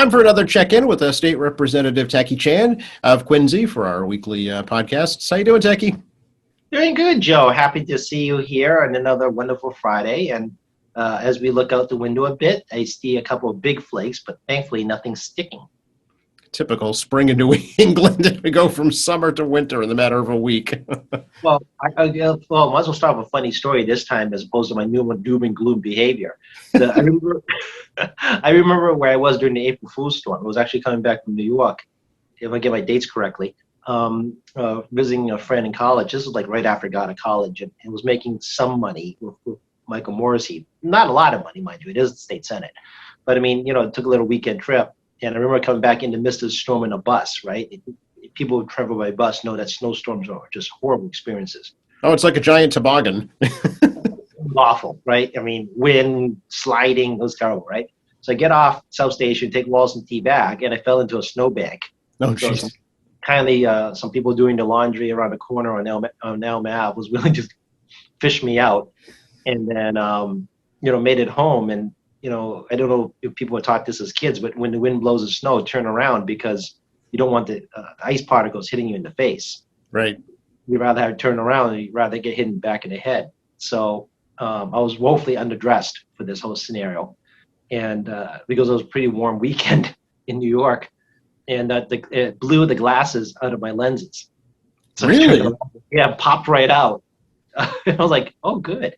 Time for another check-in with State Representative Tacky Chan of Quincy for our weekly podcast. How you doing, Tacky? Doing good, Joe. Happy to see you here on another wonderful Friday. And as we look out the window a bit, I see a couple of big flakes, but thankfully nothing's sticking. Typical spring in New England. We go from summer to winter in the matter of a week. Well, might as well start with a funny story this time as opposed to my new doom and gloom behavior. I remember, I remember where I was during the April Fool's storm. I was actually coming back from New York, if I get my dates correctly, visiting a friend in college. This was like right after I got out of college, and was making some money with Michael Morrissey. Not a lot of money, mind you. It is the state senate, but I mean, it took a little weekend trip, and I remember coming back in the midst of the storm in a bus. Right, people who travel by bus know that snowstorms are just horrible experiences. Oh, it's like a giant toboggan. Awful, right? I mean, wind, sliding, it was terrible, right? So I get off South Station, take Walton T back, and I fell into a snowbank. Oh, so jeez. Kindly, some people doing the laundry around the corner on Elm Ave was willing to fish me out, and then made it home. And I don't know if people were taught this as kids, but when the wind blows the snow, turn around because you don't want the ice particles hitting you in the face. Right. You'd rather have it turn around, and you'd rather get hit in the back of the head. So I was woefully underdressed for this whole scenario, and because it was a pretty warm weekend in New York. And it blew the glasses out of my lenses. So really? Yeah, popped right out. I was like, oh, good.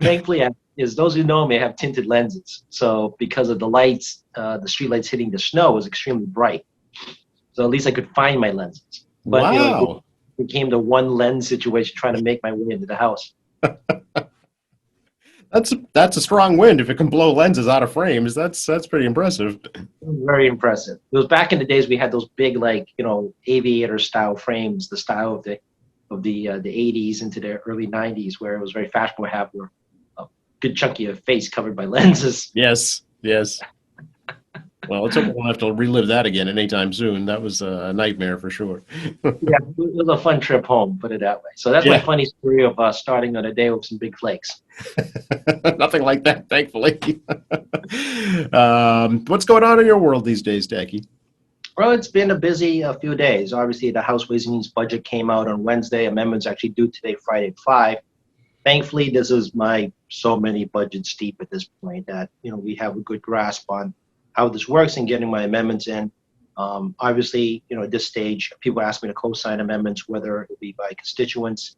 Thankfully, as those who know me, I have tinted lenses. So because of the lights, the street lights hitting the snow was extremely bright. So at least I could find my lenses. But wow. It became the one lens situation trying to make my way into the house. That's a strong wind. If it can blow lenses out of frames, that's pretty impressive. Very impressive. It was back in the days we had those big, aviator style frames, the style of the 80s into the early 90s, where it was very fashionable to have a good chunk of your face covered by lenses. Yes. Well, let's hope we won't have to relive that again anytime soon. That was a nightmare for sure. Yeah, it was a fun trip home, put it that way. So that's my funny story of starting on a day with some big flakes. Nothing like that, thankfully. What's going on in your world these days, Tacky? Well, it's been a busy few days. Obviously, the House Ways and Means budget came out on Wednesday. Amendments actually due today, Friday at 5. Thankfully, this is my so many budgets deep at this point that we have a good grasp on how this works and getting my amendments in. Obviously, at this stage, people ask me to co-sign amendments, whether it be by constituents,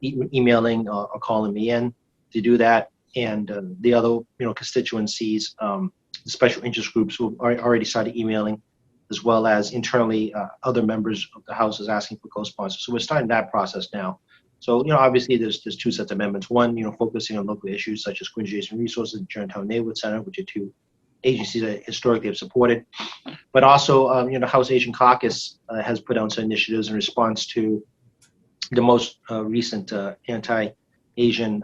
emailing or calling me in to do that. And the other, constituencies, the special interest groups who already started emailing, as well as internally other members of the House is asking for co-sponsors. So we're starting that process now. So, obviously there's two sets of amendments. One, focusing on local issues such as Quincy Adjacent Resources and Germantown Neighborhood Center, which are two agencies that historically have supported. But also, House Asian Caucus has put out some initiatives in response to the most recent anti-Asian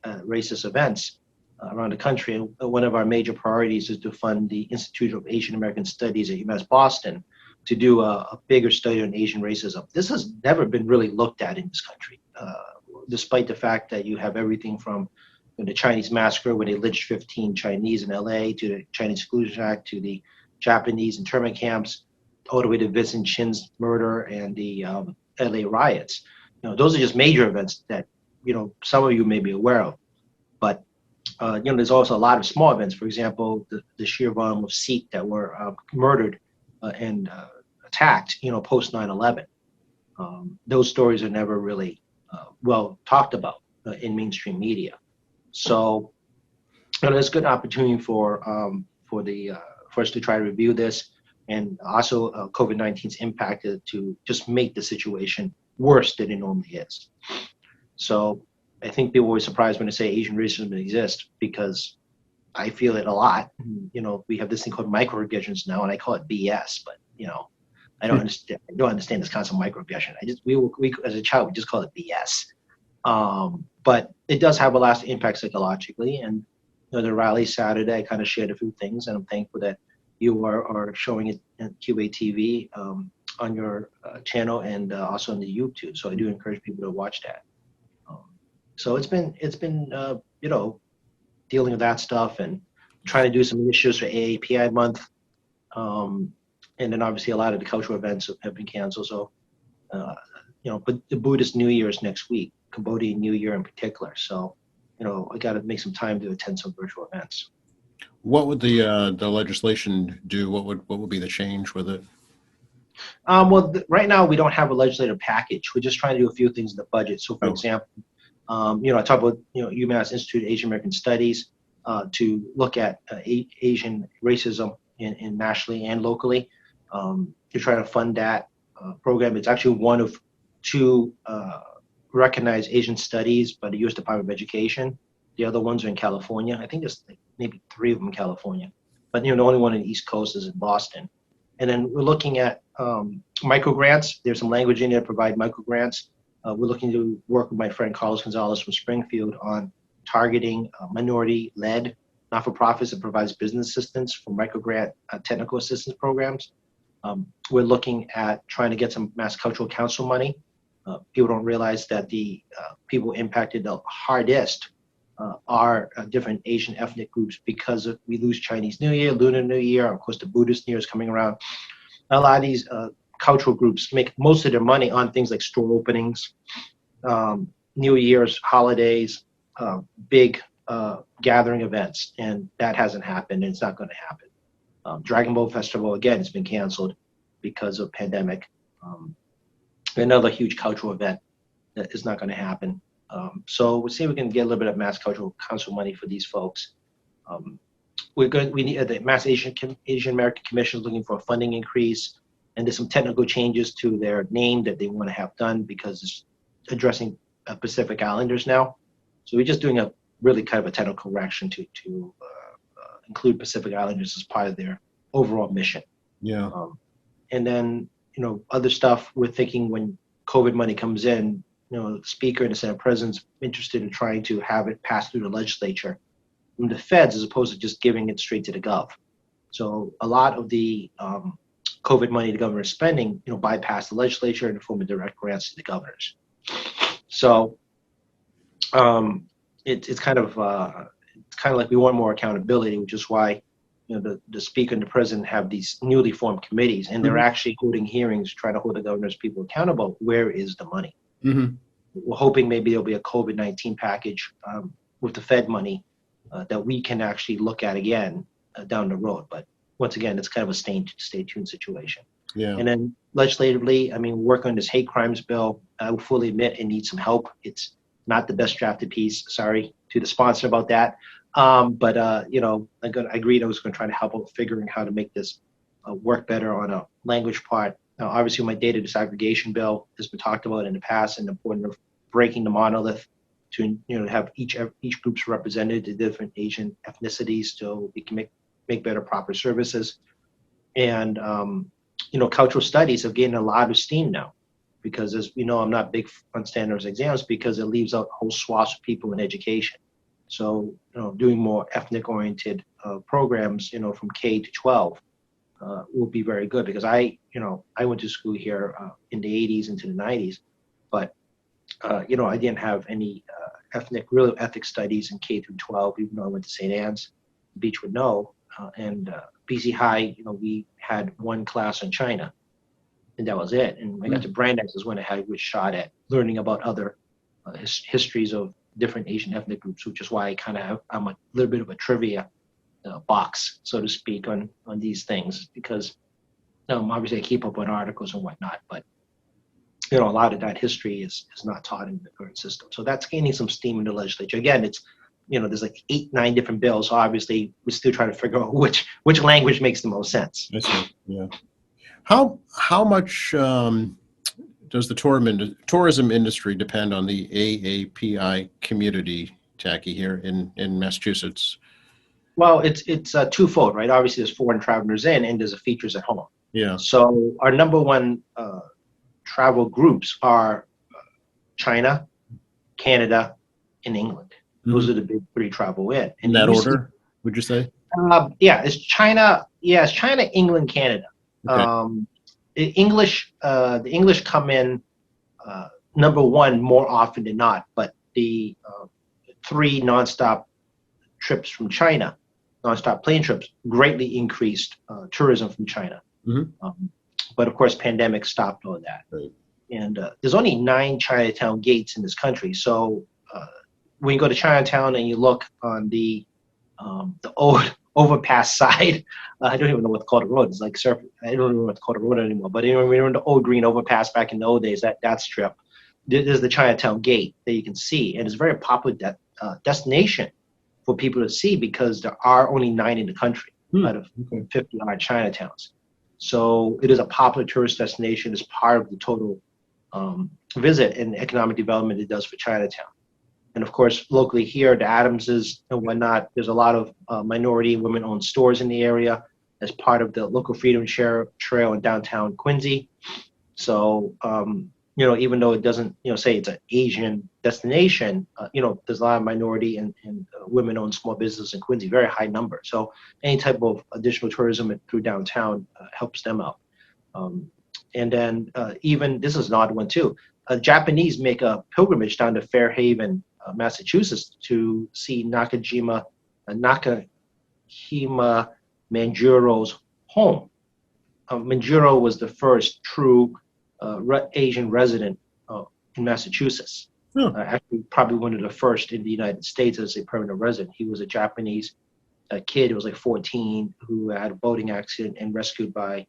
racist events around the country. And one of our major priorities is to fund the Institute of Asian American Studies at UMass Boston to do a bigger study on Asian racism. This has never been really looked at in this country, despite the fact that you have everything from the Chinese massacre when they lynched 15 Chinese in LA, to the Chinese Exclusion Act, to the Japanese internment camps, all the way to Vincent Chin's murder and the LA riots. Those are just major events that some of you may be aware of. But there's also a lot of small events. For example, the sheer volume of Sikh that were murdered and attacked, post 9/11. Those stories are never really well talked about in mainstream media. So there's a good opportunity for us to try to review this, and also COVID-19's impact to just make the situation worse than it normally is. So I think people were surprised when I say Asian racism exists, because I feel it a lot. We have this thing called microaggressions now, and I call it BS. But I don't understand. I don't understand this concept of microaggression. We as a child we just call it BS. But it does have a lasting impact psychologically. And the rally Saturday, I kind of shared a few things, and I'm thankful that you are showing it at QA TV on your channel and also on the YouTube. So I do encourage people to watch that. So it's been dealing with that stuff and trying to do some issues for AAPI month. And then obviously a lot of the cultural events have been canceled. So, but the Buddhist New Year is next week, Cambodian New Year in particular. So, I got to make some time to attend some virtual events. What would the legislation do? What would be the change with it? Right now we don't have a legislative package. We're just trying to do a few things in the budget. So, for example, I talk about UMass Institute of Asian American Studies to look at Asian racism in nationally and locally to try to fund that program. It's actually one of two recognized Asian studies by the U.S. Department of Education. The other ones are in California. I think there's maybe 3 of them in California, but the only one in the East Coast is in Boston. And then we're looking at micro grants. There's some language in there to provide micro grants. We're looking to work with my friend Carlos Gonzalez from Springfield on targeting minority-led not-for-profits that provides business assistance for micro grant technical assistance programs. We're looking at trying to get some Mass Cultural Council money. People don't realize that the people impacted the hardest are different Asian ethnic groups because we lose Chinese New Year, Lunar New Year, of course the Buddhist New Year is coming around. A lot of these cultural groups make most of their money on things like store openings, New Year's, holidays, big gathering events, and that hasn't happened and it's not going to happen. Dragon Boat Festival, again, has been canceled because of pandemic. Another huge cultural event that is not going to happen. So we'll see if we can get a little bit of Mass Cultural Council money for these folks. We need the Mass Asian American Commission is looking for a funding increase, and there's some technical changes to their name that they want to have done because it's addressing Pacific Islanders now. So we're just doing a really kind of a technical correction to include Pacific Islanders as part of their overall mission. Yeah. And then other stuff we're thinking when COVID money comes in. The Speaker and the Senate President's interested in trying to have it pass through the legislature from the feds as opposed to just giving it straight to the gov. So a lot of the COVID money the governor is spending, bypass the legislature in the form of direct grants to the governors. So it's kind of like we want more accountability, which is why the Speaker and the President have these newly formed committees, and they're actually holding hearings trying to hold the governor's people accountable. Where is the money? Mm-hmm. We're hoping maybe there'll be a COVID-19 package with the Fed money that we can actually look at again down the road. But once again, it's kind of a stay tuned situation. Yeah. And then legislatively, work on this hate crimes bill. I will fully admit it needs some help. It's not the best drafted piece. Sorry to the sponsor about that. But I agreed I was going to try to help out figuring how to make this work better on a language part. Now, obviously, my data disaggregation bill has been talked about in the past, and the importance of breaking the monolith to have each group's represented, the different Asian ethnicities, so we can make better proper services. And cultural studies have gained a lot of steam now, because as we know, I'm not big on standards exams because it leaves out whole swaths of people in education. So doing more ethnic-oriented programs, from K to 12. Will be very good because I went to school here in the 80s into the 90s, but I didn't have any real ethnic studies in K through 12, even though I went to St. Anne's, Beechwood, and BC High, we had one class on China, and that was it. And when I got to Brandeis is when I had a good shot at learning about other histories of different Asian ethnic groups, which is why I'm a little bit of a trivia box, so to speak, on these things, because obviously I keep up on articles and whatnot, but a lot of that history is not taught in the current system. So that's gaining some steam in the legislature. Again, it's there's like 8-9 different bills. So obviously we're still trying to figure out which language makes the most sense. I see. Yeah. How much does the tourism industry depend on the AAPI community, Tacky, here in Massachusetts? Well, it's twofold, right? Obviously, there's foreign travelers in, and there's features at home. Yeah. So our number one travel groups are China, Canada, and England. Those are the big 3 travel in. In that order, would you say? It's China. Yeah, it's China, England, Canada. Okay. The English come in number 1 more often than not, but the 3 nonstop trips from China nonstop plane trips greatly increased tourism from China. Mhm. But of course, pandemic stopped all that. Right. And there's only 9 Chinatown gates in this country. So when you go to Chinatown and you look on the old overpass side, I don't even know what to call the road. It's like surf. I don't even know what to call the road anymore. But when we were in the old green overpass back in the old days, that strip, there's the Chinatown gate that you can see, and it's a very popular destination for people to see because there are only 9 in the country out of Okay. 50 odd Chinatowns. So it is a popular tourist destination. It's part of the total visit and economic development it does for Chinatown. And of course, locally here, the Adamses and whatnot, there's a lot of minority and women-owned stores in the area as part of the local Freedom Trail in downtown Quincy. So, even though it doesn't, say it's an Asian destination, there's a lot of minority and women-owned small business in Quincy, very high number. So any type of additional tourism through downtown helps them out. And then even, this is an odd one too, Japanese make a pilgrimage down to Fairhaven, Massachusetts to see Nakahima Manjuro's home. Manjuro was the first true Asian resident in Massachusetts. Actually, probably one of the first in the United States as a permanent resident. He was a Japanese kid who was like 14 who had a boating accident and rescued by,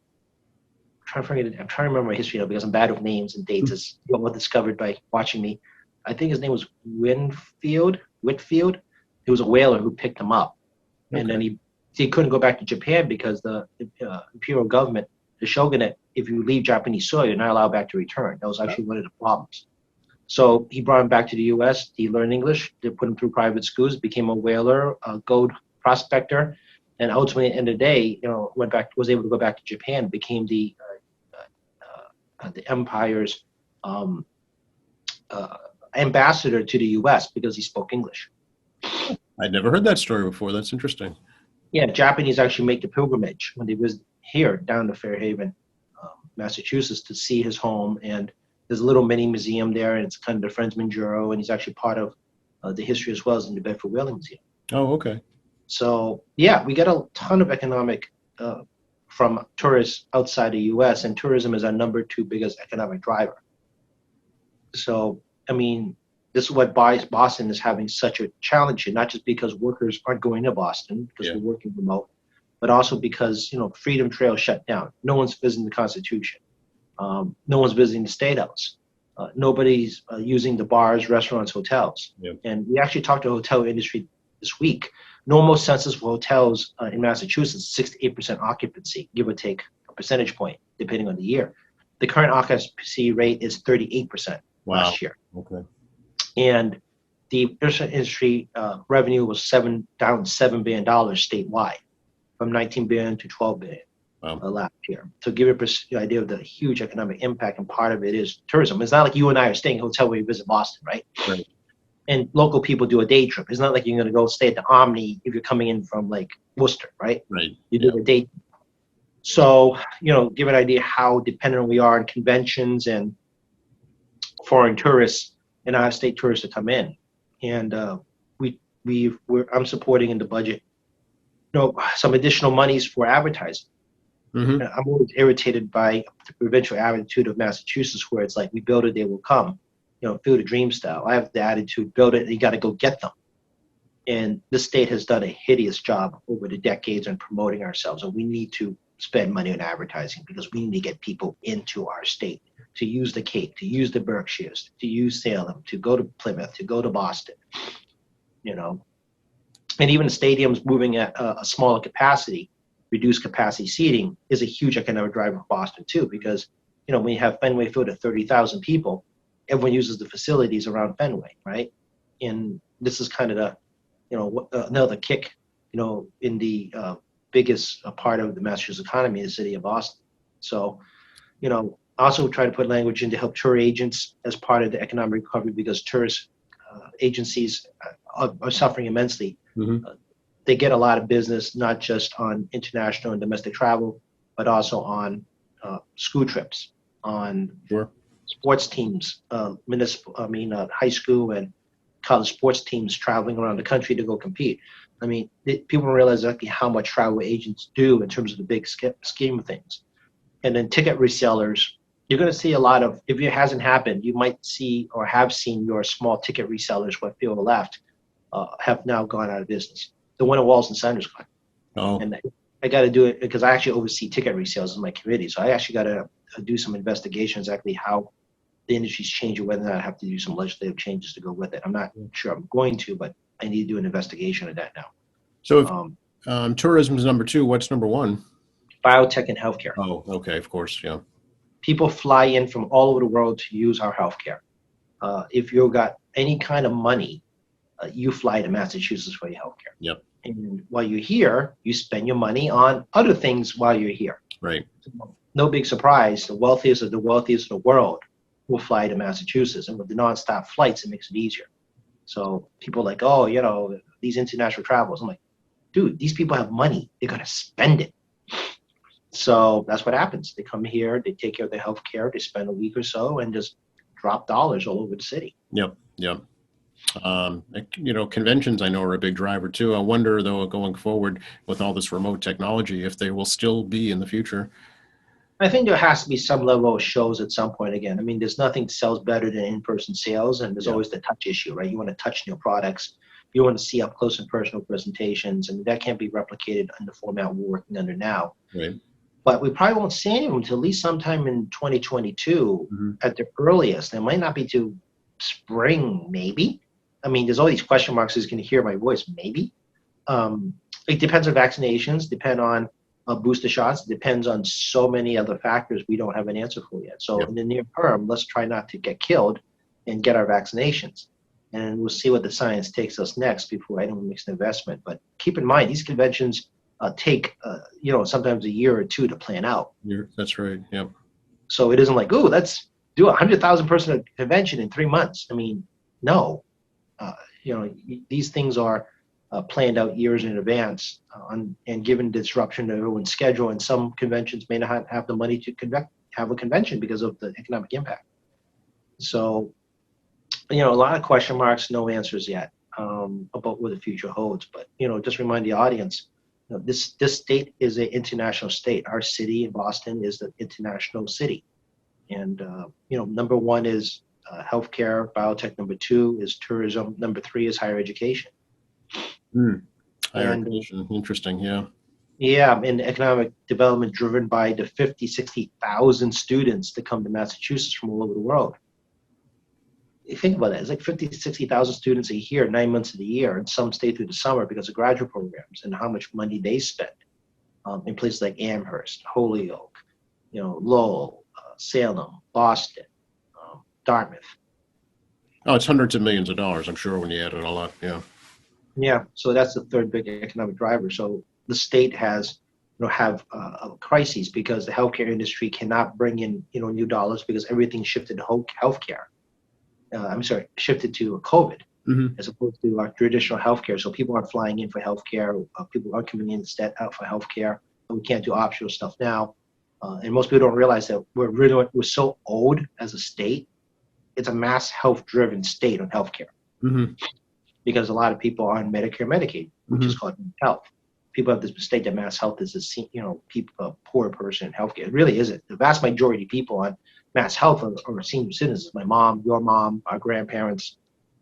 I'm trying to remember my history now because I'm bad with names and dates, as you all discovered by watching me. I think his name was Whitfield. He was a whaler who picked him up. Okay. And then he couldn't go back to Japan because the imperial government, the shogunate, if you leave Japanese soil, you're not allowed back to return. That was actually one of the problems. So he brought him back to the U.S. He learned English. They put him through private schools, became a whaler, a gold prospector, and ultimately, at the end of the day, was able to go back to Japan, became the empire's ambassador to the U.S. because he spoke English. I'd never heard that story before. That's interesting. Yeah, Japanese actually make the pilgrimage when they visit here down to Fairhaven, Massachusetts, to see his home. And there's a little mini museum there, and it's kind of the Friends Manjuro, and he's actually part of the history as well as in the Bedford Whaling Museum. Oh, okay. So, yeah, we get a ton of economic from tourists outside the U.S., and tourism is our number 2 biggest economic driver. So, I mean, this is what Boston is having such a challenge in, not just because workers aren't going to Boston because they're working remote, but also because, Freedom Trail shut down. No one's visiting the Constitution. No one's visiting the State House. Nobody's using the bars, restaurants, hotels. Yep. And we actually talked to the hotel industry this week. Normal census for hotels in Massachusetts, 6 to 8% occupancy, give or take a percentage point, depending on the year. The current occupancy rate is 38% last year. Okay. And the restaurant industry revenue was down $7 billion statewide, from $19 billion to $12 billion last year. So give you an idea of the huge economic impact, and part of it is tourism. It's not like you and I are staying in a hotel when you visit Boston, right? Right. And local people do a day trip. It's not like you're going to go stay at the Omni if you're coming in from like Worcester, right? Right. You do a day. So, give an idea how dependent we are on conventions and foreign tourists and out-of-state tourists to come in. And I'm supporting in the budget, some additional monies for advertising. Mm-hmm. I'm always irritated by the provincial attitude of Massachusetts, where it's like, we build it, they will come. Field of Dream style. I have the attitude, build it, and you got to go get them. And this state has done a hideous job over the decades in promoting ourselves, and we need to spend money on advertising because we need to get people into our state to use the Cape, to use the Berkshires, to use Salem, to go to Plymouth, to go to Boston. And even stadiums moving at a smaller capacity, reduced capacity seating, is a huge economic driver for Boston too, because when you have Fenway Field at 30,000 people, everyone uses the facilities around Fenway, right? And this is kind of the, another kick, in the biggest part of the Massachusetts economy, the city of Boston. So, also try to put language in to help tour agents as part of the economic recovery, because tourist agencies are suffering immensely. Mm-hmm. They get a lot of business, not just on international and domestic travel, but also on school trips, on Sure. sports teams, high school and college sports teams traveling around the country to go compete. I mean, people don't realize exactly how much travel agents do in terms of the big scheme of things. And then ticket resellers, you're going to see a lot of, if it hasn't happened, you might see or have seen your small ticket resellers, what few are left, have now gone out of business. The one at Walls and Sanders gone. Oh, And I got to do it because I actually oversee ticket resales in my committee. So I actually got to do some investigation exactly how the industry's changing, whether or not I have to do some legislative changes to go with it. I'm not sure I'm going to, but I need to do an investigation of that now. so if tourism is number 2, what's number 1? Biotech and healthcare. Oh, okay, of course, yeah. People fly in from all over the world to use our healthcare. If you've got any kind of money, you fly to Massachusetts for your healthcare. Yep. And while you're here, you spend your money on other things while you're here. Right. No big surprise, the wealthiest of the world will fly to Massachusetts. And with the nonstop flights, it makes it easier. So people are like, oh, you know, these international travels. I'm like, dude, these people have money. They're going to spend it. So that's what happens. They come here, they take care of their health care, they spend a week or so and just drop dollars all over the city. Yep. Yep. You know, conventions I know are a big driver too. I wonder though, going forward with all this remote technology, if they will still be in the future. I think there has to be some level of shows at some point again. I mean, there's nothing that sells better than in-person sales, and there's always the touch issue, right? You want to touch new products. You want to see up close and personal presentations, and that can't be replicated in the format we're working under now. Right. But we probably won't see any of them until at least sometime in 2022 at the earliest. It might not be till spring, maybe. I mean, there's all these question marks. As you can hear my voice, maybe. It depends on vaccinations, depend on booster shots, depends on so many other factors we don't have an answer for yet. So in the near term, let's try not to get killed and get our vaccinations. And we'll see what the science takes us next before anyone makes an investment. But keep in mind, these conventions take, you know, sometimes a year or two to plan out. That's right. Yep. So it isn't like, ooh, let's do a 100,000 person convention in 3 months. I mean, no. You know, these things are planned out years in advance, and given disruption to everyone's schedule, and some conventions may not have the money to have a convention because of the economic impact. So, you know, a lot of question marks, no answers yet about what the future holds. But, you know, just remind the audience, you know, this state is an international state. Our city in Boston is the international city. And, you know, number 1 is healthcare, biotech. Number 2 is tourism. Number 3 is higher education. Higher education, interesting, yeah. Yeah, and economic development driven by the 50, 60,000 students that come to Massachusetts from all over the world. You think about that. It's like 50, 60,000 students a year, 9 months of the year, and some stay through the summer because of graduate programs and how much money they spend in places like Amherst, Holyoke, you know, Lowell, Salem, Boston, Dartmouth. Oh, it's hundreds of millions of dollars, I'm sure, when you add it all up. Yeah. Yeah, so that's the third big economic driver. So the state has, you know, have a crisis because the healthcare industry cannot bring in, you know, new dollars because everything shifted to healthcare. Shifted to COVID as opposed to our traditional healthcare. So people aren't flying in for healthcare. People aren't coming in instead out for healthcare. We can't do optional stuff now. And most people don't realize that we're so old as a state. It's a mass health driven state on healthcare. Because a lot of people are on Medicare, Medicaid, which is called health. People have this mistake that mass health is a poor person in healthcare. It really isn't. The vast majority of people on mass health are senior citizens. My mom, your mom, our grandparents,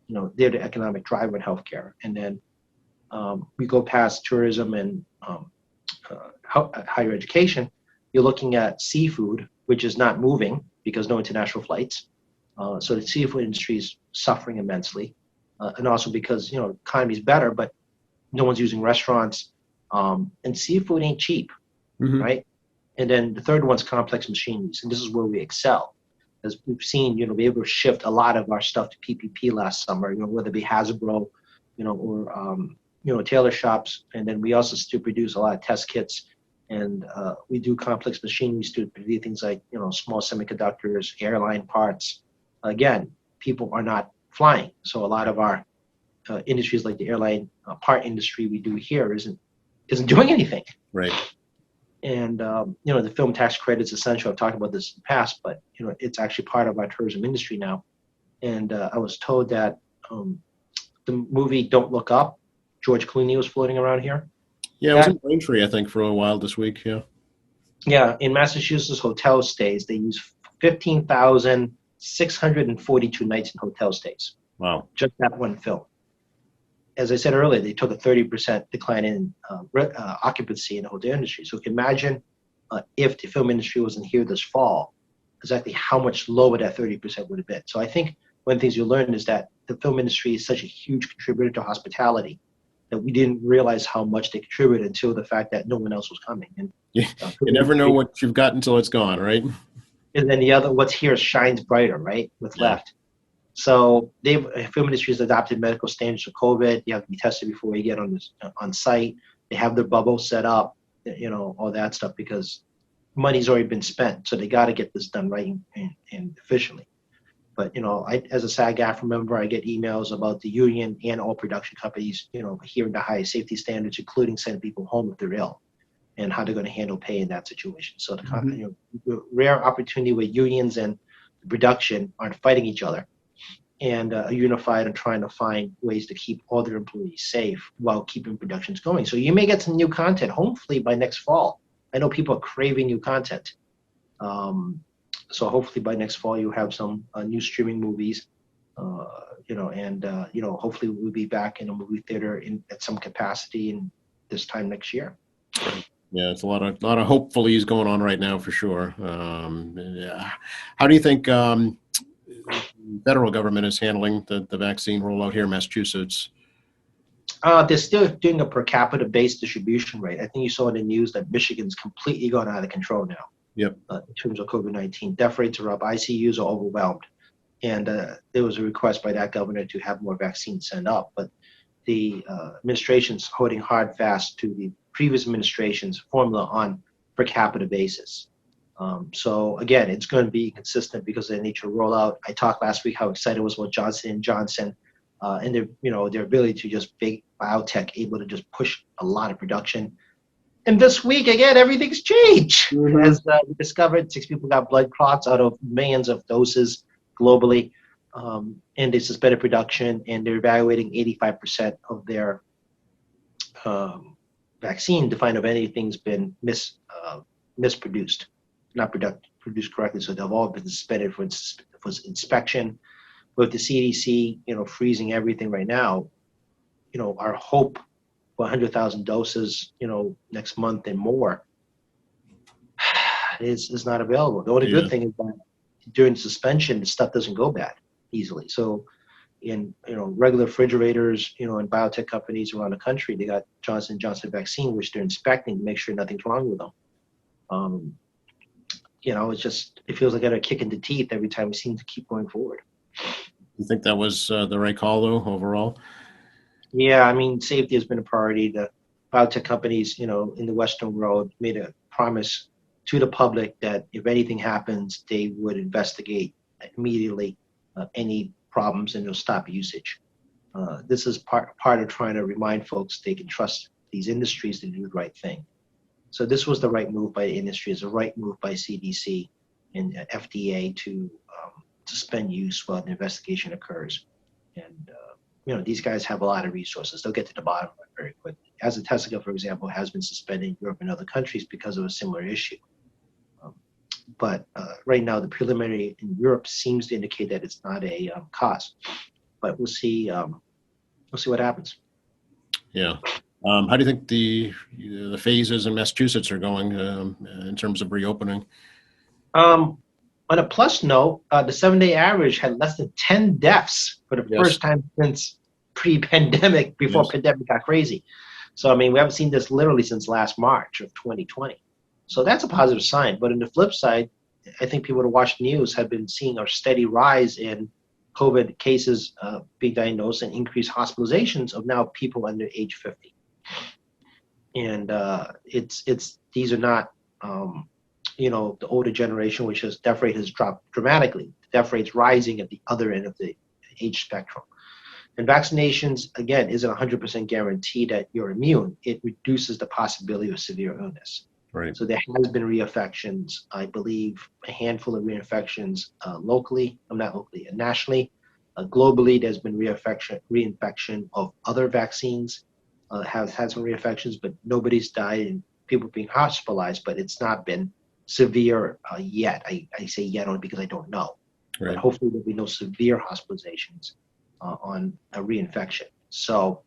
you know, they're the economic driver in healthcare. And then we go past tourism and higher education. You're looking at seafood, which is not moving because no international flights. So the seafood industry is suffering immensely. And also because, you know, economy's better, but no one's using restaurants, and seafood ain't cheap, right? And then the third one's complex machineries, and this is where we excel. As we've seen, you know, be able to shift a lot of our stuff to PPP last summer, you know, whether it be Hasbro, you know, or, you know, tailor shops. And then we also still produce a lot of test kits, and we do complex machineries to produce things like, you know, small semiconductors, airline parts. Again, people are not flying. So a lot of our industries like the airline part industry we do here isn't doing anything. Right. And, you know, the film tax credit's essential. I've talked about this in the past, but, you know, it's actually part of our tourism industry now. And I was told that the movie Don't Look Up. George Clooney was floating around here. Yeah, it was in Braintree, I think, for a while this week. Yeah. Yeah, in Massachusetts hotel stays, they use 15,642 nights in hotel stays. Wow. Just that one film. As I said earlier, they took a 30% decline in occupancy in the hotel industry. So you can imagine if the film industry wasn't here this fall, exactly how much lower that 30% would have been. So I think one of the things you learn is that the film industry is such a huge contributor to hospitality that we didn't realize how much they contributed until the fact that no one else was coming. And You never know what you've got until it's gone, right? and then the other, what's here shines brighter, right? What's left. So film industry has adopted medical standards for COVID. You have to be tested before you get on site. They have their bubble set up, all that stuff, because money's already been spent. So they got to get this done right and efficiently. But, as a SAG-AFTRA member, I get emails about the union and all production companies, adhering to high safety standards, including sending people home if they're ill, and how they're going to handle pay in that situation. So the rare opportunity where unions and production aren't fighting each other and are unified and trying to find ways to keep all their employees safe while keeping productions going. So you may get some new content, hopefully by next fall. I know people are craving new content. So hopefully by next fall you have some new streaming movies, hopefully we'll be back in a movie theater at some capacity in this time next year. Yeah, it's a lot of hopefullys going on right now for sure. Yeah. How do you think federal government is handling the vaccine rollout here in Massachusetts? They're still doing a per capita based distribution rate. I think you saw in the news that Michigan's completely gone out of control now. Yep. In terms of COVID-19, death rates are up, ICUs are overwhelmed, and there was a request by that governor to have more vaccines sent up. But the administration's holding hard fast to the previous administration's formula on per capita basis. So again, it's going to be consistent because of the nature of rollout. I talked last week how excited I was about Johnson & Johnson and their ability to just big biotech able to just push a lot of production. And this week, again, everything's changed. As we discovered, 6 people got blood clots out of millions of doses globally, and they suspended production, and they're evaluating 85% of their vaccine to find if anything's been misproduced, not produced correctly. So they've all been suspended for inspection. With the CDC, freezing everything right now, our hope for 100,000 doses, next month and more is not available. The only good thing is that during suspension, the stuff doesn't go bad easily. So in, regular refrigerators, and biotech companies around the country, they got Johnson & Johnson vaccine, which they're inspecting to make sure nothing's wrong with them. It feels like a kick in the teeth every time we seem to keep going forward. You think that was the right call, though, overall? Yeah, safety has been a priority. The biotech companies, in the Western world made a promise to the public that if anything happens, they would investigate immediately any problems and they'll stop usage. This is part of trying to remind folks they can trust these industries to do the right thing. So this was the right move by the industry. It's the right move by CDC and FDA to suspend use while the investigation occurs. And these guys have a lot of resources. They'll get to the bottom of it very quickly. AstraZeneca, for example, has been suspended in Europe and other countries because of a similar issue. But right now, the preliminary in Europe seems to indicate that it's not a cause. But we'll see. We'll see what happens. Yeah. How do you think the phases in Massachusetts are going in terms of reopening? On a plus note, the 7-day average had less than 10 deaths for the first time since pre-pandemic, before pandemic got crazy. So, we haven't seen this literally since last March of 2020. So that's a positive sign. But on the flip side, I think people who watch the news have been seeing a steady rise in COVID cases being diagnosed and increased hospitalizations of now people under age 50. And these are not the older generation, which is death rate has dropped dramatically. The death rate's rising at the other end of the age spectrum. And vaccinations, again, isn't 100% guarantee that you're immune. It reduces the possibility of severe illness. Right. So there has been reinfections, I believe a handful of reinfections nationally. Globally, there's been reinfection of other vaccines, have had some reinfections, but nobody's died and people being hospitalized, but it's not been severe yet. I say yet only because I don't know. But Right. hopefully there'll be no severe hospitalizations on a reinfection. So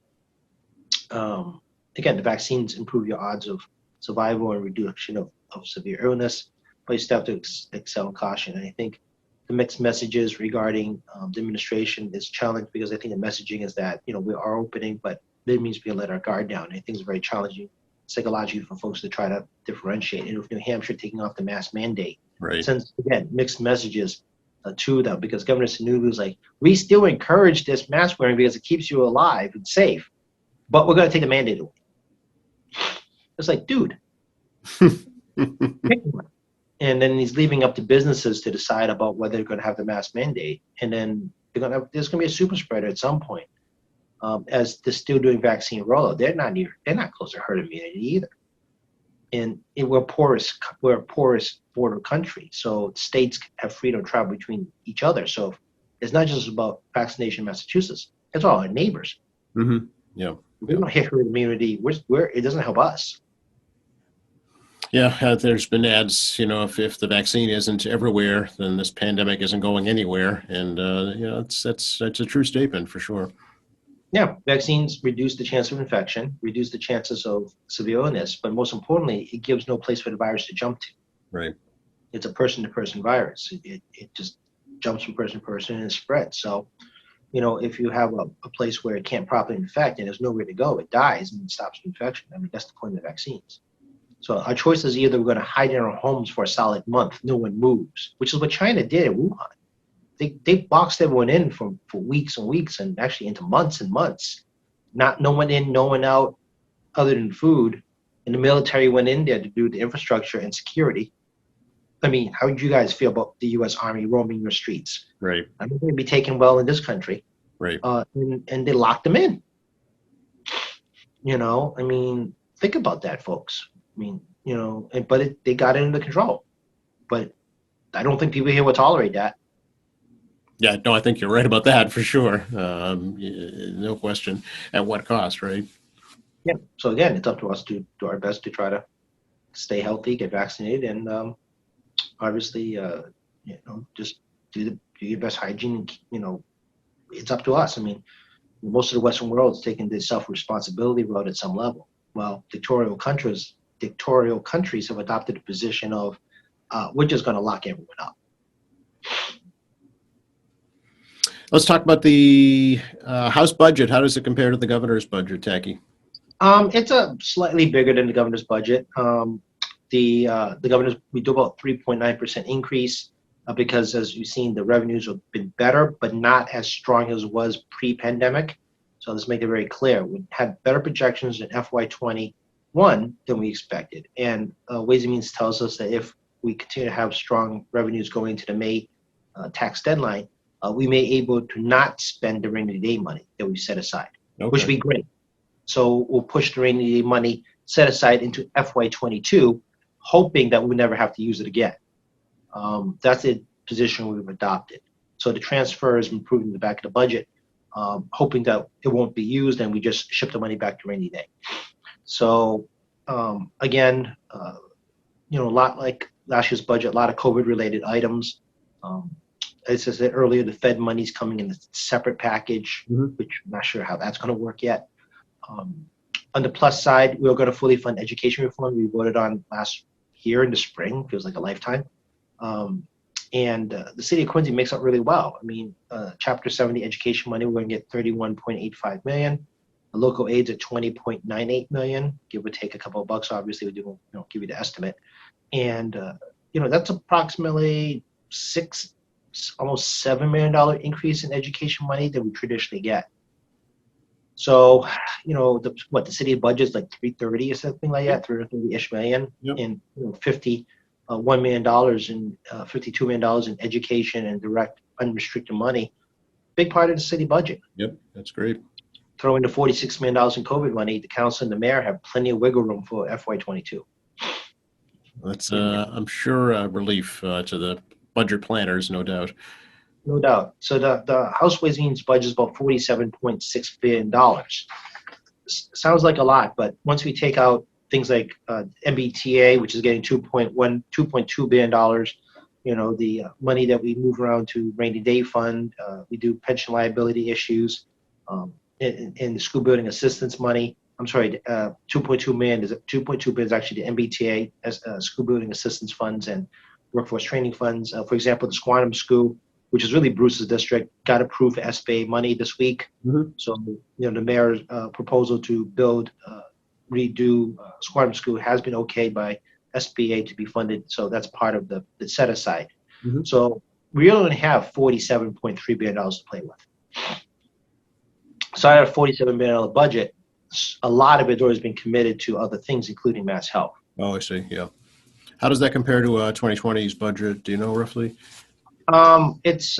again, the vaccines improve your odds of survival and reduction of severe illness, but you still have to excel in caution. And I think the mixed messages regarding the administration is challenged because I think the messaging is that, we are opening, but it means we let our guard down. And I think it's very challenging psychologically for folks to try to differentiate. And with New Hampshire taking off the mask mandate, Right. since again, mixed messages to them, because Governor Sununu was like, we still encourage this mask wearing because it keeps you alive and safe, but we're going to take the mandate away. It's like, dude, pick one. And then he's leaving up to businesses to decide about whether they're going to have the mask mandate. And then there's going to be a super spreader at some point. As they're still doing vaccine rollout, they're not close to herd immunity either. And we're a porous border country, so states have freedom to travel between each other. So it's not just about vaccination in Massachusetts; it's all our neighbors. Mm-hmm. Yeah. We don't hit herd immunity. It doesn't help us. Yeah, there's been ads, if the vaccine isn't everywhere, then this pandemic isn't going anywhere. And, that's a true statement for sure. Yeah, vaccines reduce the chance of infection, reduce the chances of severe illness, but most importantly, it gives no place for the virus to jump to. Right. It's a person-to-person virus. It just jumps from person to person and spreads. So, if you have a place where it can't properly infect and there's nowhere to go, it dies and it stops the infection. I mean, that's the point of the vaccines. So our choice is either we're going to hide in our homes for a solid month, no one moves, which is what China did in Wuhan. They boxed everyone in for weeks and weeks and actually into months and months. No one in, no one out other than food. And the military went in there to do the infrastructure and security. I mean, how would you guys feel about the U.S. Army roaming your streets? Right. I mean, they'd be taken well in this country. Right. And they locked them in. I mean, think about that, folks. I mean, but they got it under control. But I don't think people here will tolerate that. Yeah, no, I think you're right about that for sure. No question. At what cost, right? Yeah. So again, it's up to us to do our best to try to stay healthy, get vaccinated, and obviously, just do your best hygiene. It's up to us. I mean, most of the Western world is taking the self-responsibility road at some level. Well, dictatorial countries have adopted a position of we're just going to lock everyone up. Let's talk about the House budget. How does it compare to the governor's budget, Tacky? It's a slightly bigger than the governor's budget. The governor's, we do about 3.9% increase because, as you've seen, the revenues have been better, but not as strong as it was pre-pandemic. So let's make it very clear. We had better projections in FY21 than we expected. And Ways and Means tells us that if we continue to have strong revenues going into the May tax deadline, we may be able to not spend the rainy day money that we set aside, which would be great. So we'll push the rainy day money set aside into FY22, hoping that we never have to use it again. That's the position we've adopted. So the transfer is improving the back of the budget, hoping that it won't be used and we just ship the money back to rainy day. So again, a lot like last year's budget, a lot of COVID-related items. As I said earlier, the Fed money's coming in a separate package, which I'm not sure how that's going to work yet. On the plus side, we're going to fully fund education reform. We voted on last year in the spring. Feels like a lifetime. And the city of Quincy makes out really well. I mean, Chapter 70 education money, we're going to get $31.85 million. The local aids at $20.98 million, give or take a couple of bucks. Obviously, we do give you the estimate. And, that's approximately almost $7 million increase in education money that we traditionally get. So, the city budget is like 330 or something like that, 330-ish million, and $51 million and $52 million in education and direct unrestricted money. Big part of the city budget. Yep, that's great. Throw in the $46 million in COVID money. The council and the mayor have plenty of wiggle room for FY22. That's, I'm sure, a relief to the budget planners, no doubt. No doubt. So the House Ways and Means budget is about $47.6 billion. Sounds like a lot, but once we take out things like MBTA, which is getting $2.2 billion, the money that we move around to rainy day fund, we do pension liability issues, in the school building assistance money. I'm sorry, 2.2 million is 2.2 billion is actually the MBTA as school building assistance funds and workforce training funds. For example, the Squantum School, which is really Bruce's district, got approved for SBA money this week. Mhm. So, the mayor's proposal to build, redo Squantum School has been okayed by SBA to be funded. So that's part of the set aside. Mhm. So we only have $47.3 billion to play with. So out of a $47 billion budget, a lot of it already has been committed to other things, including Mass Health. Oh, I see. Yeah. How does that compare to 2020's budget? Do you know roughly? It's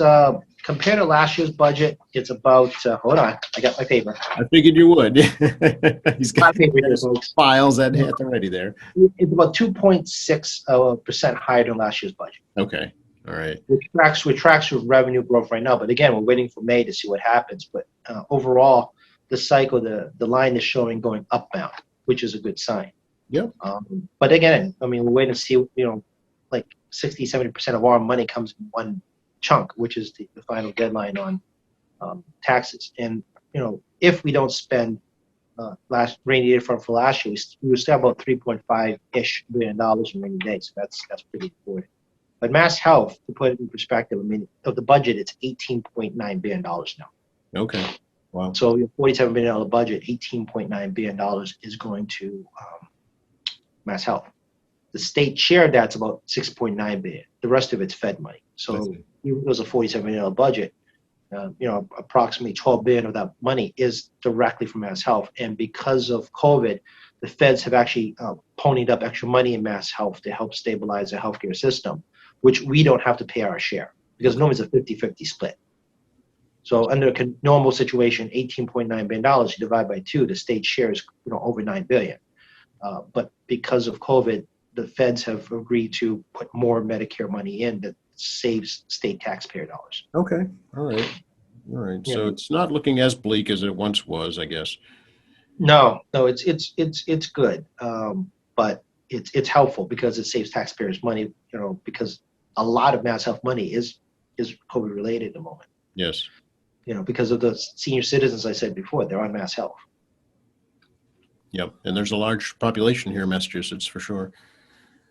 compared to last year's budget, it's about, hold on, I got my paper. I figured you would. He's got My paper here, his folks. files at hand already there. It's about 2.6% higher than last year's budget. Okay. All right. Which tracks with revenue growth right now. But again, we're waiting for May to see what happens. But overall, the cycle, the line is showing going upbound, which is a good sign. Yep. But again, I mean, we're waiting to see, like 60, 70% of our money comes in one chunk, which is the final deadline on taxes. And, if we don't spend last rainy day fund for last year, we were still about $3.5-ish billion in rainy days. So that's pretty important. But Mass Health, to put it in perspective, I mean, of the budget, it's $18.9 billion now. Okay. Wow. So your $47 billion budget, $18.9 billion is going to Mass Health. The state share of that's about $6.9 billion. The rest of it's Fed money. So even though it's a $47 billion budget, approximately $12 billion of that money is directly from Mass Health. And because of COVID, the feds have actually ponied up extra money in Mass Health to help stabilize the healthcare system, which we don't have to pay our share because normally it's a 50-50 split. So under a normal situation, $18.9 billion, you divide by 2, the state share is over $9 billion. But because of COVID, the feds have agreed to put more Medicare money in that saves state taxpayer dollars. Okay. All right. All right. Yeah. So it's not looking as bleak as it once was, I guess. No, it's good, but it's helpful because it saves taxpayers money. Because a lot of Mass Health money is COVID related at the moment. Yes. Because of the senior citizens I said before, they're on Mass Health. Yep. And there's a large population here in Massachusetts for sure.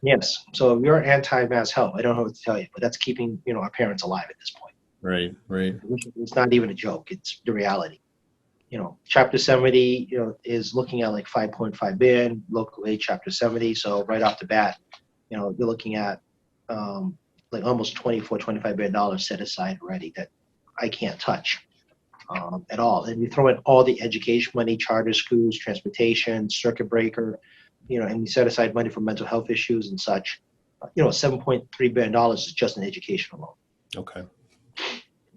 Yes. So if you're anti-Mass Health, I don't know what to tell you, but that's keeping our parents alive at this point. Right. Right. It's not even a joke. It's the reality. Chapter 70, is looking at like 5.5 billion, local aid Chapter 70. So right off the bat, you're looking at like almost $24-25 billion set aside already that I can't touch at all. And you throw in all the education money, charter schools, transportation, circuit breaker, and we set aside money for mental health issues and such. $7.3 billion is just in education alone. Okay.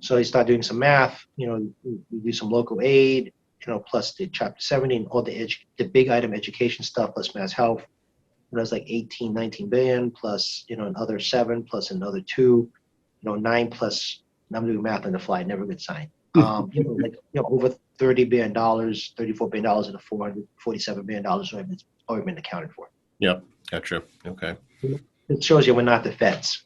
So you start doing some math, we do some local aid, plus the Chapter 70 and all the big item education stuff, plus Mass Health. That's like 18-19 billion plus, another 7 plus another 2, 9 plus, I'm doing math on the fly, never a good sign. Over $30 billion, $34 billion and the $447 billion already been accounted for. Yep. Gotcha. Okay. It shows you we're not the feds.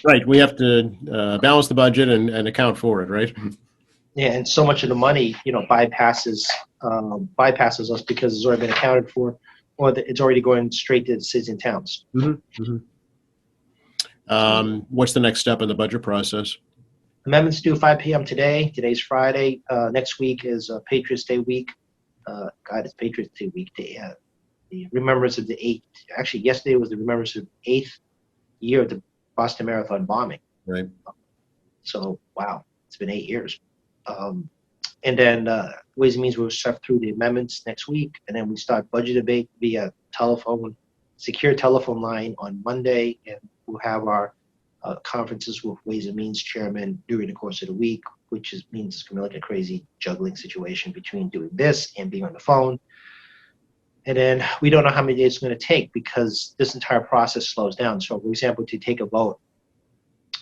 Right. We have to balance the budget and account for it, right? Yeah, and so much of the money, bypasses us because it's already been accounted for, or it's already going straight to the cities and towns. Mm-hmm. What's the next step in the budget process? Amendments due 5 p.m. today. Today's Friday. Next week is Patriots Day week. It's Patriots Day week. The remembrance of the 8th. Actually, yesterday was the remembrance of the 8th year of the Boston Marathon bombing. Right. So, wow, it's been 8 years. And then Ways and Means will step through the amendments next week, and then we start budget debate via secure telephone line on Monday, and we'll have our conferences with Ways and Means chairman during the course of the week, which means it's going to be like a crazy juggling situation between doing this and being on the phone. And then we don't know how many days it's going to take because this entire process slows down. So, for example, to take a vote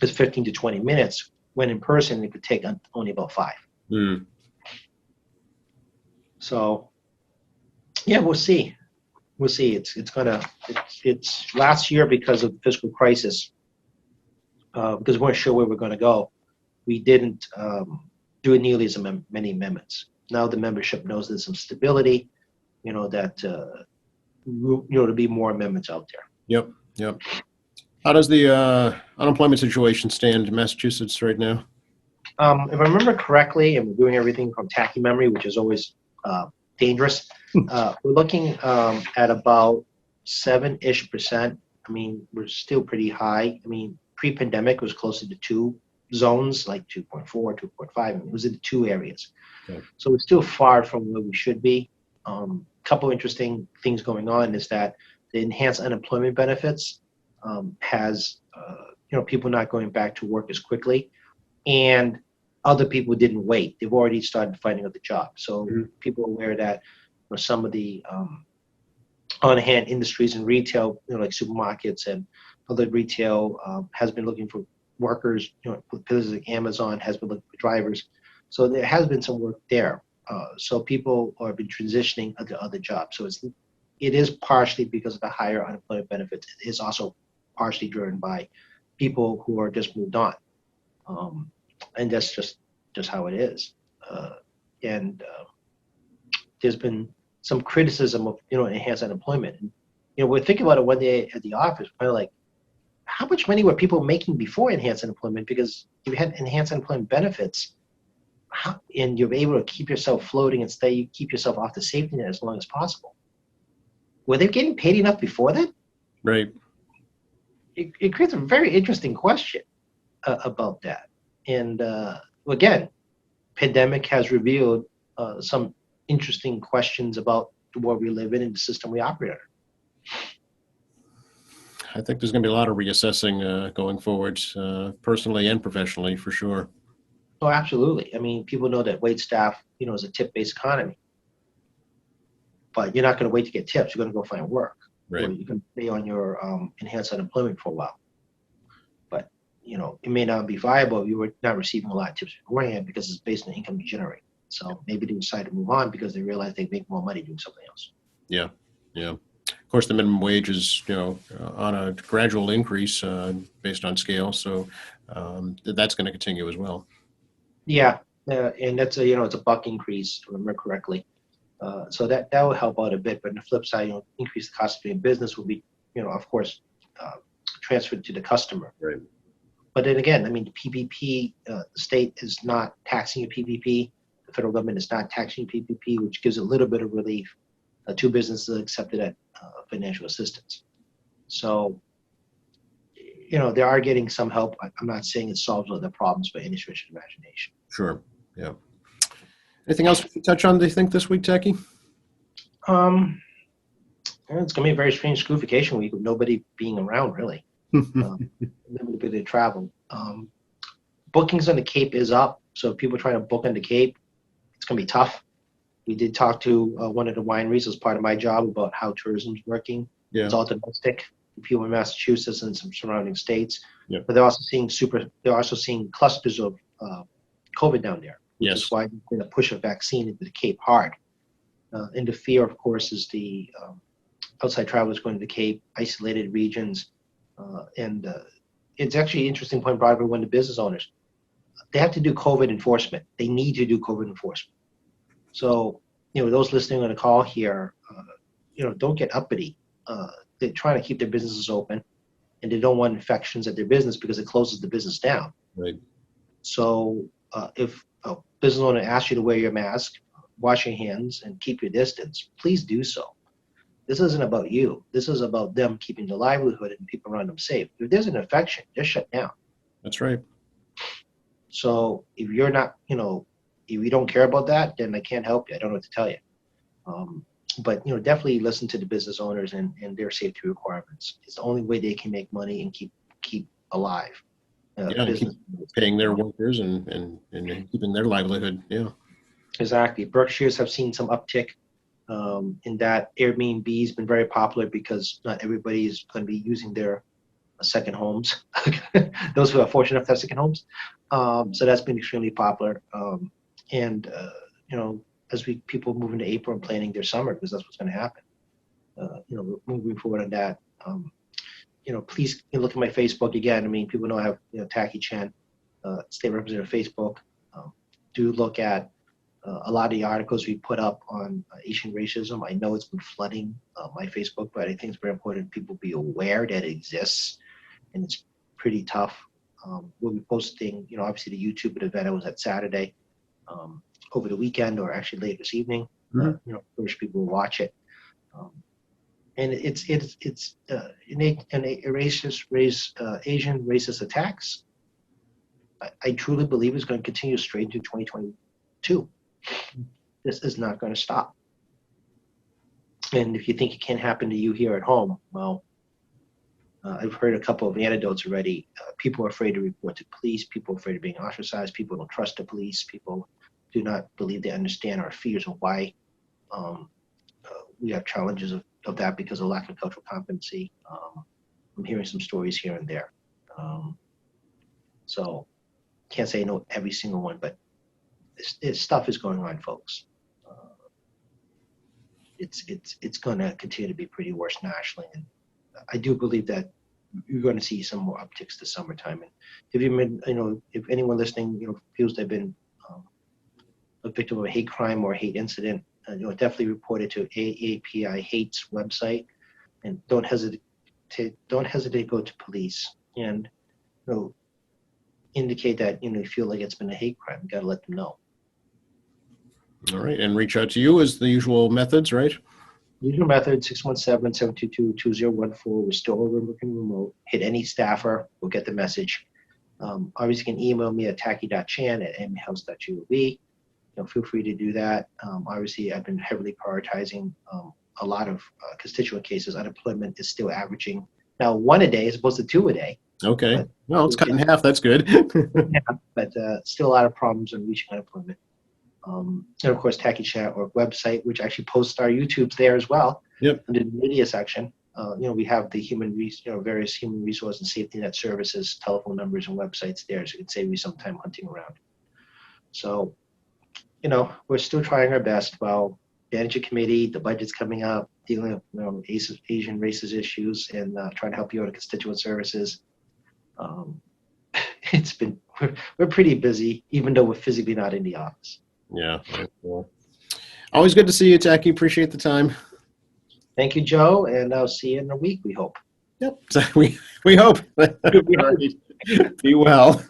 is 15 to 20 minutes. when in person it could take only about 5. Mm. So yeah, we'll see. We'll see. It's last year because of the fiscal crisis, because we weren't sure where we're going to go. We didn't do nearly as many amendments. Now the membership knows there's some stability, that to be more amendments out there. Yep. How does the unemployment situation stand in Massachusetts right now? If I remember correctly, and we're doing everything from tacky memory, which is always dangerous, we're looking at about 7-ish%. I mean, we're still pretty high. I mean, pre-pandemic it was closer to 2 zones, like 2.4, 2.5. I mean, it was in the 2 areas. Okay. So we're still far from where we should be. Couple interesting things going on is that the enhanced unemployment benefits has people not going back to work as quickly, and other people didn't wait. They've already started finding other jobs. So people are aware that some of the on-hand industries and retail, like supermarkets and other retail, has been looking for workers. Places like Amazon has been looking for drivers. So there has been some work there. So people have been transitioning to other jobs. So it is partially because of the higher unemployment benefits. It is also partially driven by people who are just moved on. And that's just how it is. And there's been some criticism of enhanced unemployment. And we're thinking about it one day at the office, kind of like, how much money were people making before enhanced unemployment? Because if you had enhanced unemployment benefits, and you're able to keep yourself floating and keep yourself off the safety net as long as possible. Were they getting paid enough before that? Right. It creates a very interesting question about that. And again, pandemic has revealed some interesting questions about the world we live in and the system we operate under. I think there's going to be a lot of reassessing going forward, personally and professionally, for sure. Oh, absolutely. I mean, people know that wait staff, is a tip-based economy. But you're not going to wait to get tips. You're going to go find work. Right. Or you can stay on your enhanced unemployment for a while. But, it may not be viable if you were not receiving a lot of tips beforehand because it's based on the income you generate. So maybe they decide to move on because they realize they make more money doing something else. Yeah. Of course, the minimum wage is, on a gradual increase based on scale. So that's going to continue as well. Yeah, and that's it's a buck increase, if I remember correctly. So that will help out a bit. But on the flip side, increase the cost of doing business will be, of course, transferred to the customer. Right. But then again, I mean, the PPP, the state is not taxing your PPP. The federal government is not taxing your PPP, which gives a little bit of relief to businesses accepted at financial assistance. So, they are getting some help. I'm not saying it solves all their problems by any stretch of the imagination. Sure. Yeah. Anything else we can touch on, do you think, this week, Tacky? It's going to be a very strange school vacation week with nobody being around, really. Limited to travel. Bookings on the Cape is up. So if people are trying to book on the Cape, it's going to be tough. We did talk to one of the wineries as part of my job about how tourism is working. Yeah. It's all domestic. People in Massachusetts and some surrounding states. Yeah. But they're also seeing clusters of COVID down there. Which is why they're going to push a vaccine into the Cape hard. And the fear, of course, is the outside travelers going to the Cape, isolated regions. And it's actually an interesting point brought up by one of the business owners. They have to do COVID enforcement. They need to do COVID enforcement. So, those listening on the call here, don't get uppity. They're trying to keep their businesses open, and they don't want infections at their business because it closes the business down. Right. So if a business owner asks you to wear your mask, wash your hands, and keep your distance, please do so. This isn't about you. This is about them keeping the livelihood and people around them safe. If there's an infection, just shut down. That's right. So if you're not, if you don't care about that, then I can't help you. I don't know what to tell you. But definitely listen to the business owners and their safety requirements. It's the only way they can make money and keep alive. Keep paying their workers and keeping their livelihood. Yeah. Exactly. Berkshires have seen some uptick in that. Airbnb has been very popular because not everybody is going to be using their second homes. Those who are fortunate enough to have second homes. So that's been extremely popular. And as people move into April and planning their summer, because that's what's going to happen. Moving forward on that. Please look at my Facebook again. I mean, people know I have Tacky Chen, State Representative Facebook. Do look at a lot of the articles we put up on Asian racism. I know it's been flooding my Facebook, but I think it's very important people be aware that it exists, and it's pretty tough. We'll be posting, obviously the YouTube event. I was at Saturday, over the weekend, or actually late this evening. Urge people to watch it. And it's innate and Asian racist attacks. I truly believe it's going to continue straight into 2022. This is not going to stop. And if you think it can't happen to you here at home, well, I've heard a couple of anecdotes already. People are afraid to report to police. People are afraid of being ostracized. People don't trust the police. People do not believe they understand our fears of why we have challenges of that because of lack of cultural competency. I'm hearing some stories here and there. So can't say I know every single one, but this stuff is going on, folks. It's going to continue to be pretty worse nationally, and I do believe that you're going to see some more upticks this summertime. And if you've been, if anyone listening, feels they've been a victim of a hate crime or a hate incident, definitely report it to AAPI Hate's website, and don't hesitate to go to police and indicate that you feel like it's been a hate crime. You got to let them know. All right, and reach out to you as the usual methods, right? Usual method, 617-722-2014. We're still working remote. Hit any staffer, we'll get the message. Obviously, you can email me at tacky.chan@amhouse.gov. Feel free to do that. Obviously, I've been heavily prioritizing a lot of constituent cases. Unemployment is still averaging now 1 a day as opposed to 2 a day. Okay. Well, it's cut in half. That's good. But still a lot of problems in reaching unemployment. And of course, Tacky Chat or website, which actually posts our YouTubes there as well. Yep. Under the media section, we have the various human resource and safety net services, telephone numbers, and websites there, so you can save you some time hunting around. So, we're still trying our best. While Manager Committee, the budget's coming up, dealing with Asian racist issues, and trying to help you out at constituent services. We're pretty busy, even though we're physically not in the office. Yeah. Cool. Always good to see you, Tacky. Appreciate the time. Thank you, Joe, and I'll see you in a week, we hope. Yep. We hope. Be well.